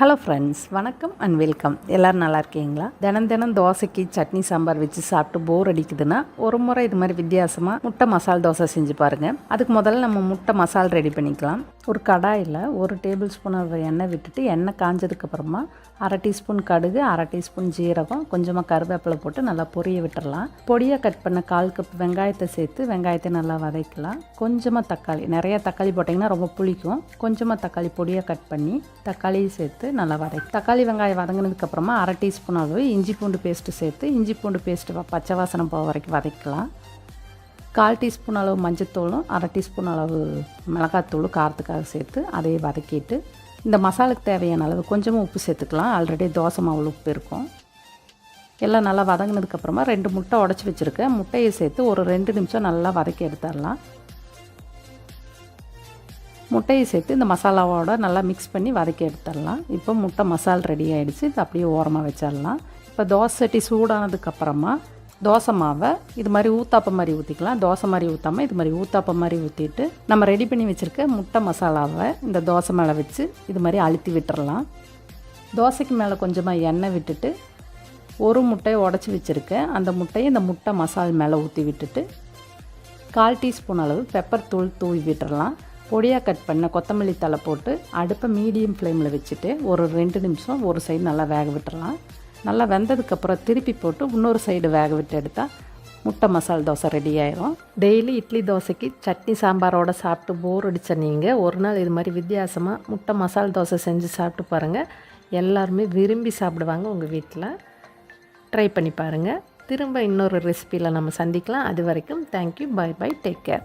Hello friends, வணக்கம் and welcome. எல்லோரும் நல்லா இருக்கீங்களா? தினம் தோசைக்கு சட்னி சாம்பார் வச்சு சாப்பிட்டு போர் அடிக்குதுன்னா ஒரு முறை இது மாதிரி வித்தியாசமாக முட்டை மசால் தோசை செஞ்சு பாருங்கள். அதுக்கு முதல்ல நம்ம முட்டை மசால் ரெடி பண்ணிக்கலாம். ஒரு கடாயில் 1 டேபிள் ஸ்பூன் எண்ணெய் விட்டுட்டு எண்ணெய் காஞ்சதுக்கப்புறமா 1/2 டீஸ்பூன் கடுகு, 1/2 டீஸ்பூன் ஜீரகம், கொஞ்சமாக கருவேப்பிலை போட்டு நல்லா பொரிய விட்டுடலாம். பொடியாக கட் பண்ண 1/4 கப் வெங்காயத்தை சேர்த்து வெங்காயத்தை நல்லா வதக்கலாம். கொஞ்சமாக தக்காளி, நிறைய தக்காளி போட்டிங்கன்னா ரொம்ப புளிக்கும். கொஞ்சமாக தக்காளி பொடியாக கட் பண்ணி தக்காளியை சேர்த்து நல்லா தக்காளி வெங்காயம் வதங்கினதுக்கப்புறமா 1/2 டீஸ்பூன் அளவு இஞ்சி பூண்டு பேஸ்ட்டு சேர்த்து இஞ்சி பூண்டு பேஸ்ட்டு பச்சை வாசனை போக வரைக்கும் வதக்கலாம். 1/4 டீஸ்பூன் அளவு மஞ்சத்தூளும் 1/2 டீஸ்பூன் அளவு மிளகாத்தூளும் காரத்துக்காக சேர்த்து அதையே வதக்கிட்டு இந்த மசாலுக்கு தேவையான அளவு கொஞ்சமாக உப்பு சேர்த்துக்கலாம். ஆல்ரெடி தோசை மாவில் உப்பு இருக்கும். எல்லாம் நல்லா வதங்கினதுக்கப்புறமா 2 முட்டை உடச்சி வச்சுருக்கேன். முட்டையை சேர்த்து ஒரு 2 நிமிஷம் நல்லா வதக்கி எடுத்துடலாம். முட்டையை சேர்த்து இந்த மசாலாவோட நல்லா மிக்ஸ் பண்ணி வதக்கி எடுத்துடலாம். இப்போ முட்டை மசால் ரெடி ஆகிடுச்சு. இது அப்படியே ஓரமாக வச்சிடலாம். இப்போ தோசை சட்டி சூடானதுக்கப்புறமா தோசை மாவை இது மாதிரி ஊத்தாப்பம் மாதிரி ஊற்றிக்கலாம். தோசை மாதிரி ஊற்றாமல் இது மாதிரி ஊத்தாப்பம் மாதிரி ஊற்றிட்டு நம்ம ரெடி பண்ணி வச்சுருக்க முட்டை மசாலாவை இந்த தோசை மேலே வச்சு இது மாதிரி அழுத்தி விட்டுறலாம். தோசைக்கு மேலே கொஞ்சமாக எண்ணெய் விட்டுட்டு ஒரு முட்டையை உடச்சி வச்சுருக்கேன். அந்த முட்டையை இந்த முட்டை மசால் மேலே ஊற்றி விட்டுட்டு 1/4 டீஸ்பூன் அளவு பெப்பர் தூள் தூவி விட்டுறலாம். பொடியாக கட் பண்ண கொத்தமல்லி தழை போட்டு அடுப்பை மீடியம் ஃப்ளேமில் வச்சுட்டு ஒரு 2 நிமிஷம் ஒரு சைடு நல்லா வேக விட்டுறலாம். நல்லா வெந்ததுக்கப்புறம் திருப்பி போட்டு இன்னொரு சைடு வேக விட்டு எடுத்தால் முட்டை மசால் தோசை ரெடி ஆயிரும். டெய்லி இட்லி தோசைக்கு சட்னி சாம்பாரோடு சாப்பிட்டு போர் அடித்த நீங்கள் ஒரு நாள் இது மாதிரி வித்தியாசமாக முட்டை மசால் தோசை செஞ்சு சாப்பிட்டு பாருங்கள். எல்லாருமே விரும்பி சாப்பிடுவாங்க. உங்கள் வீட்டில் ட்ரை பண்ணி பாருங்கள். திரும்ப இன்னொரு ரெசிபியில் நம்ம சந்திக்கலாம். அது வரைக்கும் thank you, bye bye, take care.